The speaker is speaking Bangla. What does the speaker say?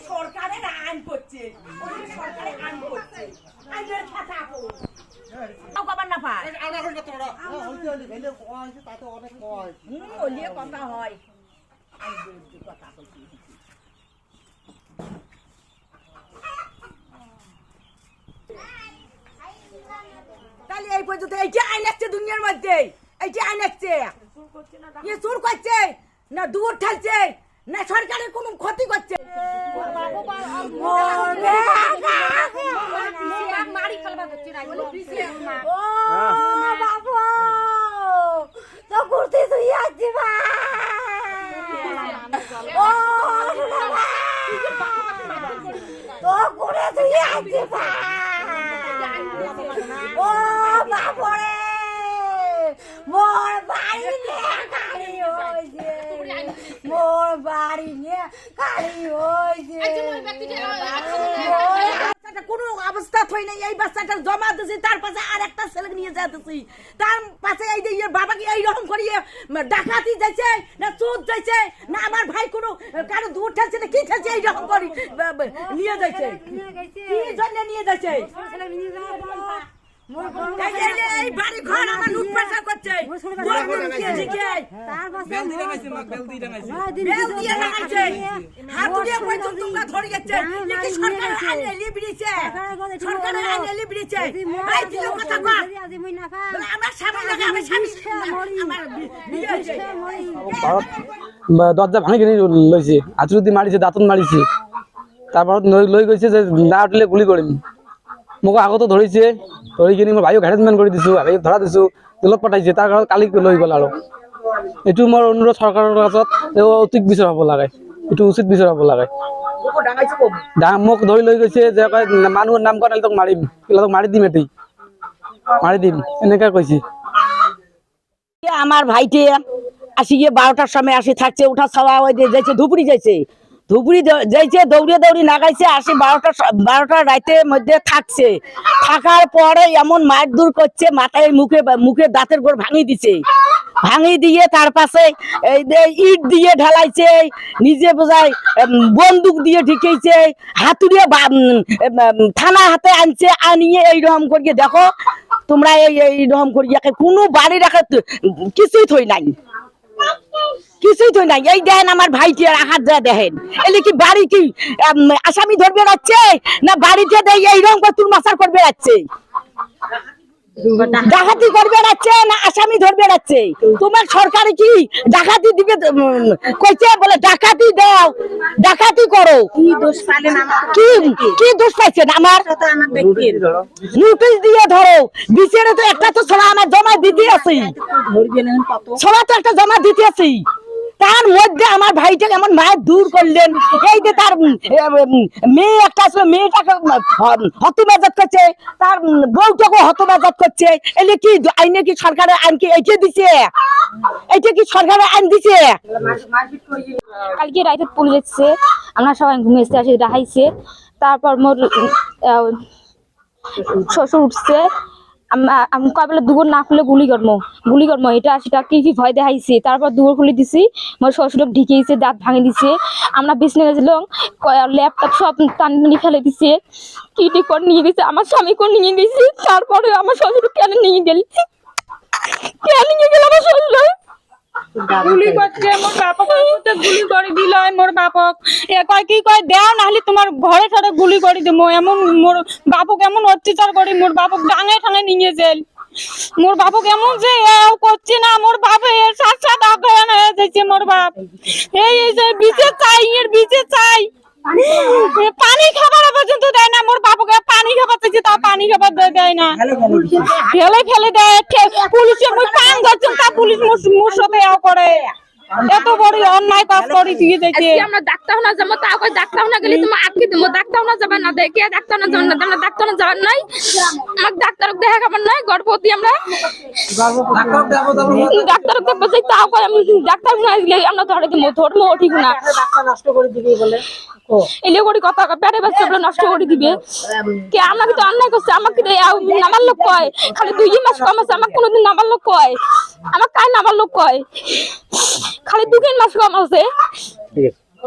সরকারের আইন করছে, সরকারের আইন করছে, আইনের খাতা না পায় কথা হয়। তাহলে এই পর্যন্ত এইটা আইন আসছে দুনিয়ার মধ্যে, এইটা আইন আসছে চুর করছে না দূর ঠালছে না সরকারের কোন ক্ষতি করছে। মোর বাড়ি নিয়ে কালি হয়েছে কোনো অবস্থা থই নাই। এই বাচ্চাটা জমা দিছি, তার পাশে আর একটা ছেলে নিয়ে যেতেছি, তার পাশে এই যে বাবাকে এইরকম করিয়ে ডাকাতি যাইছে না চোর যাইছে না আমার ভাই কোনো কারো দূর ঠালছে না কি ঠালছে এইরকম করি নিয়ে যাইছে, কি জন্য নিয়ে যাইছে। এই বাড়ি ঘর আমার লুটপাট করছে, হাতুড়িয়া পর্যন্ত তোমরা ধরে যাচ্ছে, নাকি সরকারের আইন এলিয়ে বেরিয়েছে, সরকারের আইন এলিয়ে বেরিয়েছে। এই তুই কথা কর, আমার স্বামী লাগে, আমার স্বামী আমার বিয়ে হয়েছে, দরজা ভাঙি কিনে লইছে, হাতুড়ি দিয়ে মারিছে, দাঁতন মারিছে, তারপর লই গেছে যে না উঠলে গুলি করিম। মোক আগতো ধৰিছে, ধৰি কিনি মোৰ ভাইক হেৰেছমেণ্ট কৰি দিছোঁ, ভাইক ধৰা দিছোঁ, জেলত পঠাইছে, তাৰ কাৰণে কালি লৈ গ'ল। আৰু এইটো মোৰ অনুৰোধ চৰকাৰৰ কাছত, অধিক বিচাৰ হ'ব লাগে, এইটো উচিত বিচাৰ হ'ব লাগে। মোক ধৰি লৈ গৈছে যে মানুহৰ নাম কোৱা তোক মাৰিম, তোক মাৰি দিম, এটি মাৰি দিম এনেকৈ কৈছে। আমার ভাইটি আসি গিয়ে 12টার সময় আসি থাকছে, উঠা ছাওয়া যাইছে, ধুপুরি যাইছে, ধুপুরি যাইছে, দৌড়িয়ে দৌড়ি নাগাইছে, আসি 12টা রাতের মধ্যে থাকছে, থাকার পরে এমন মারধর করছে, মাথায় মুখে দাঁতের গোড় ভাঙি দিছে, ভাঙি দিয়ে তার পাশে ইট দিয়ে ঢালাইছে, নিজে বোঝায় বন্দুক দিয়ে ঢুকেছে, হাতুড়িয়ে থানা হাতে আনছে, আনিয়ে এইরকম করিয়ে দেখো তোমরা এইরকম করিয়ে কোনো বাড়ি রাখা কিছুই থই নাই, কিছুই তো নাই। এই দেখেন আমার ভাইটি আর হাত যা দেখেন, এলে কি বাড়ি কি আসামি ধরবে যাচ্ছে না বাড়িতে এইরকম করে তুল মাসার করবে যাচ্ছে, ডাকাতি করবে যাচ্ছে না আসামি ধরবে যাচ্ছে। তোমার সরকারে কি ডাকাতি দিবে কইছে, বলে ডাকাতি দাও, ডাকাতি করো, কি দোষ পাইলেন, কি দোষ পাইছেন আমার নোটিশ দিয়ে ধরো, বিচারে তো একটা তো ছড়া আমার জমা দিতে আছে, ছড়া তো একটা জমা দিতে আছে, তার মধ্যে আমার ভাইটাকে এমন মায়ের দূর করলেন। এই যে তার মেয়ে একটা আসবে, মেয়েটাকে হতবাজাত করছে, তার বউটাকে হতবাজাত করছে, এলে কি আইনে কি সরকারের আইন কি এইটা দিছে, এইটা কি সরকারের আইন দিছে। কালকে রাইতে পুলিশ এসছে, আমরা সবাই ঘুমিয়েছে, আসে রাখাইছে, তারপর মোর শ্বশুর উঠছে, আমি কয়বেলা দুপুর না খুলে গুলি করবো এটা সেটা কি ভয় দেখাইছে। তারপর দুপুর খুলে দিছি, আমার শ্বশুরক ঢিকেছে, দাঁত ভাঙে দিছে, আমরা বিছনে গেছিলাম, ল্যাপটপ সব টানি ফেলে দিছে, কি করে নিয়ে গেছে, আমার স্বামীকে নিয়ে গেছে। তারপরে আমার শ্বশুর কেন নিয়ে গেল আমার গুলি করছে মোর বাপক গুলি করে দিল মোর বাপক কয় কি কয় দেও নাহলে তোমার ঘরে ঘরে গুলি করে দেবো এমন মোর বাপক এমন অত্যাচার করে মোর বাপক ডাঙে ঠাঙে নিয়ে জেল মোর বাপক এমন যে এও করছে না মোর বাপে সাত সাত অজ্ঞান হয়ে যাচ্ছে মোর বাপ এই যে বিচে চাই এর বিচে চাই পানি খাবার পর্যন্ত দেয় না মোর বাপকে পানি খাবার চাইছে তা পানি খাবার দেয় না ফেলে ফেলে দেয় পুলিশের মুই কান ধরছেন তা পুলিশ মোর সাথে এও করে এত বড় অন্যায় কাজ করে দিয়ে যাচ্ছে আমরা ডাক্তার না যাবো তা কই ডাক্তার না গেলে তুমি আটকে দেবো ডাক্তার না যাবে না দেখে ডাক্তার না যাবেন না আমরা ডাক্তার না যাবার নাই আমাকে ডাক্তার দেখা খাবার নাই গর্ভবতী আমরা ডাক্তার দেখবো যাই তাও কই আমি ডাক্তার না গেলে আমরা ধরে দিব ধর্ম ঠিক না এলে করে কথা পেটে বাচ্চা নষ্ট করে দিবে কে আমাকে তো অন্যায় করছে আমাকে নামার লোক কয় খালি 2 মাস কম আছে আমাকে কোনোদিন নামার লোক কয় আমার কাই নামার লোক কয় খালি 2 মাস কম আছে ঠিক আছে